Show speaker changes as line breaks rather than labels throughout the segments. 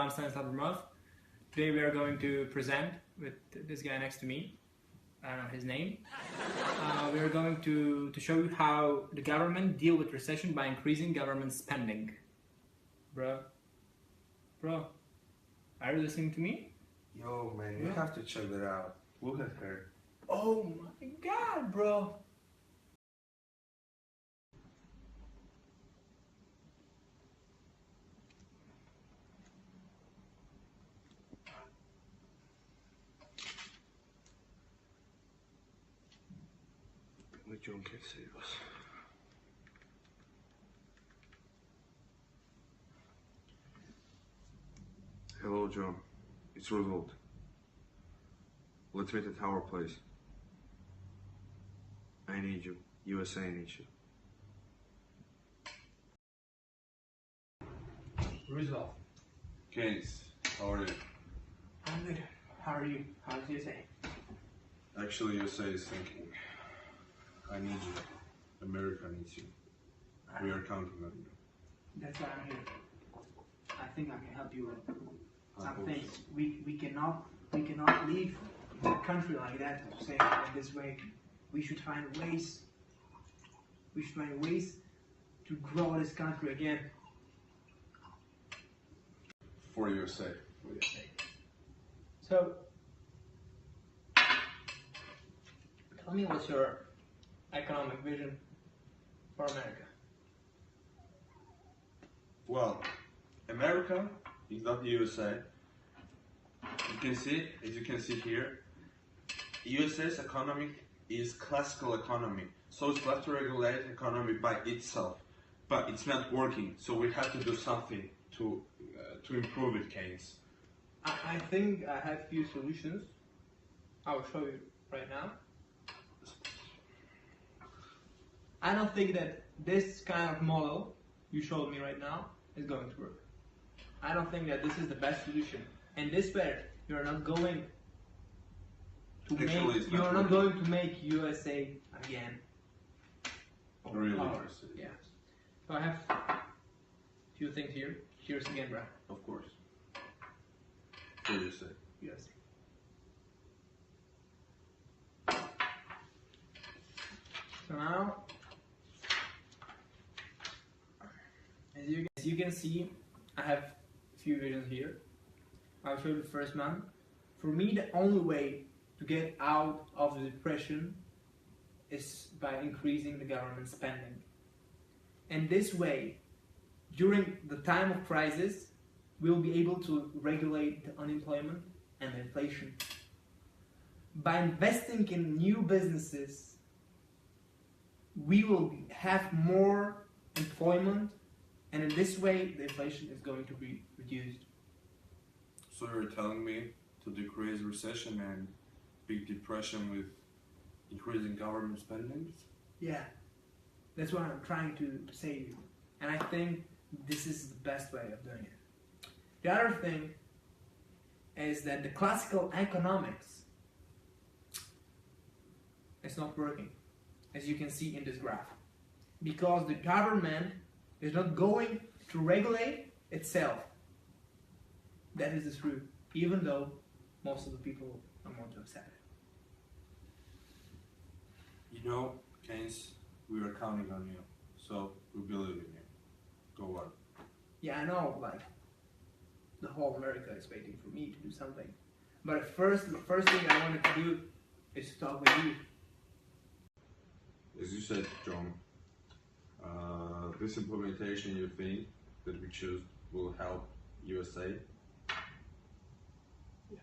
I'm Stanislav Brumov. Today we are going to present with this guy next to me. I don't know his name. We are going to show you how the government deal with recession by increasing government spending. Bro, are you listening to me?
Yo, man, you have to check that out. Look at her.
Oh my god, bro.
John can save us. Hello, John. It's Roosevelt. Let's meet at our place. I need you. USA needs you.
Roosevelt.
Keynes, how are you?
I'm good. How are you? How's USA?
Actually, USA is thinking. I need you. America needs you. We are counting on you.
That's why I'm here. I think I can help you with
I
some
hope
things.
so.
We cannot leave the country like that. To say it this way, we should find ways. We should find ways to grow this country again.
For USA.
For your sake. So, tell me what's your economic vision for America?
Well, America is not the USA. You can see, as you can see here, USA's economy is classical economy. So it's left to regulate economy by itself. But it's not working, so we have to do something to improve it, Keynes.
I think I have few solutions. I will show you right now. I don't think that this kind of model you showed me right now is going to work. I don't think that this is the best solution. And this way, you're not going to make USA again.
Really
power.
interested.
Yeah. So I have a few things here. Cheers again, bro.
Of course. For USA.
USA. So now, as you can see, I have a few visions here. I'll show you the first one. For me, the only way to get out of the depression is by increasing the government spending. And this way, during the time of crisis, we'll be able to regulate the unemployment and the inflation. By investing in new businesses, we will have more employment, and in this way, the inflation is going to be reduced.
So you're telling me to decrease recession and big depression with increasing government spending?
Yeah, that's what I'm trying to say to you. And I think this is the best way of doing it. The other thing is that the classical economics is not working, as you can see in this graph. Because the government is not going to regulate itself. That is the truth, even though most of the people don't want to accept it.
You know, Keynes, we are counting on you, so we believe in you. Go on.
Yeah, I know, like, the whole America is waiting for me to do something. But the first thing I wanted to do is to talk with you.
As you said, John, this implementation you think that we choose will help USA?
Yeah.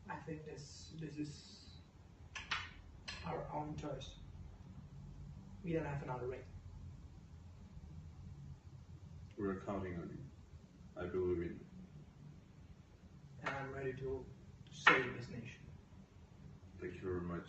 I think this is our own choice. We don't have another way.
We are counting on you. I believe in you.
And I'm ready to save this nation.
Thank you very much.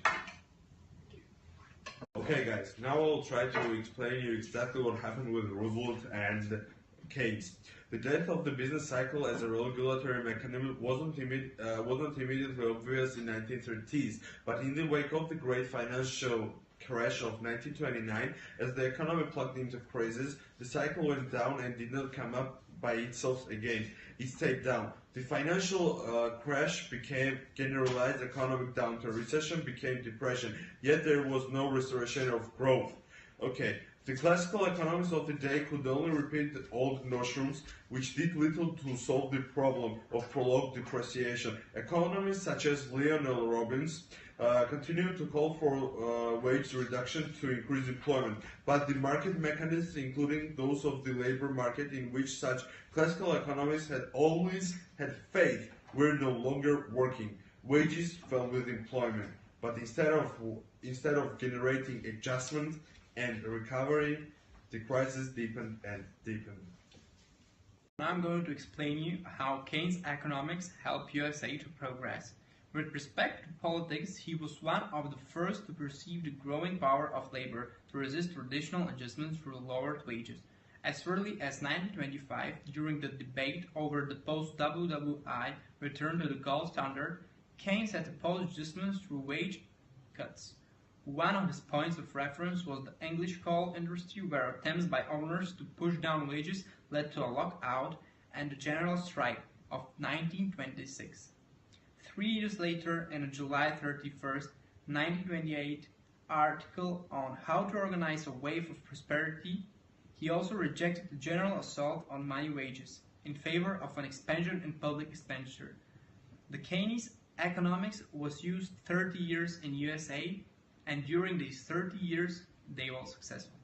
Okay guys, now I'll try to explain you exactly what happened with Roosevelt and Keynes. The death of the business cycle as a regulatory mechanism wasn't immediately obvious in 1930s, but in the wake of the great financial crash of 1929, as the economy plugged into crisis, the cycle went down and did not come up by itself again. It stayed down. The financial crash became generalized economic downturn. Recession became depression. Yet there was no restoration of growth. Okay, the classical economists of the day could only repeat the old notions, which did little to solve the problem of prolonged depreciation. Economists such as Lionel Robbins continue to call for wage reduction to increase employment, but the market mechanisms, including those of the labor market in which such classical economists had always had faith, were no longer working. Wages fell with employment, but instead of generating adjustment and recovery, the crisis deepened and deepened.
Now I'm going to explain you how Keynes' economics helped USA to progress. With respect to politics, he was one of the first to perceive the growing power of labor to resist traditional adjustments through lowered wages. As early as 1925, during the debate over the post-WWI return to the gold standard, Keynes had opposed adjustments through wage cuts. One of his points of reference was the English coal industry, where attempts by owners to push down wages led to a lockout and the general strike of 1926. 3 years later, in a July 31st, 1928 article on how to organize a wave of prosperity, he also rejected the general assault on money wages in favor of an expansion in public expenditure. The Keynes economics was used 30 years in USA, and during these 30 years they were successful.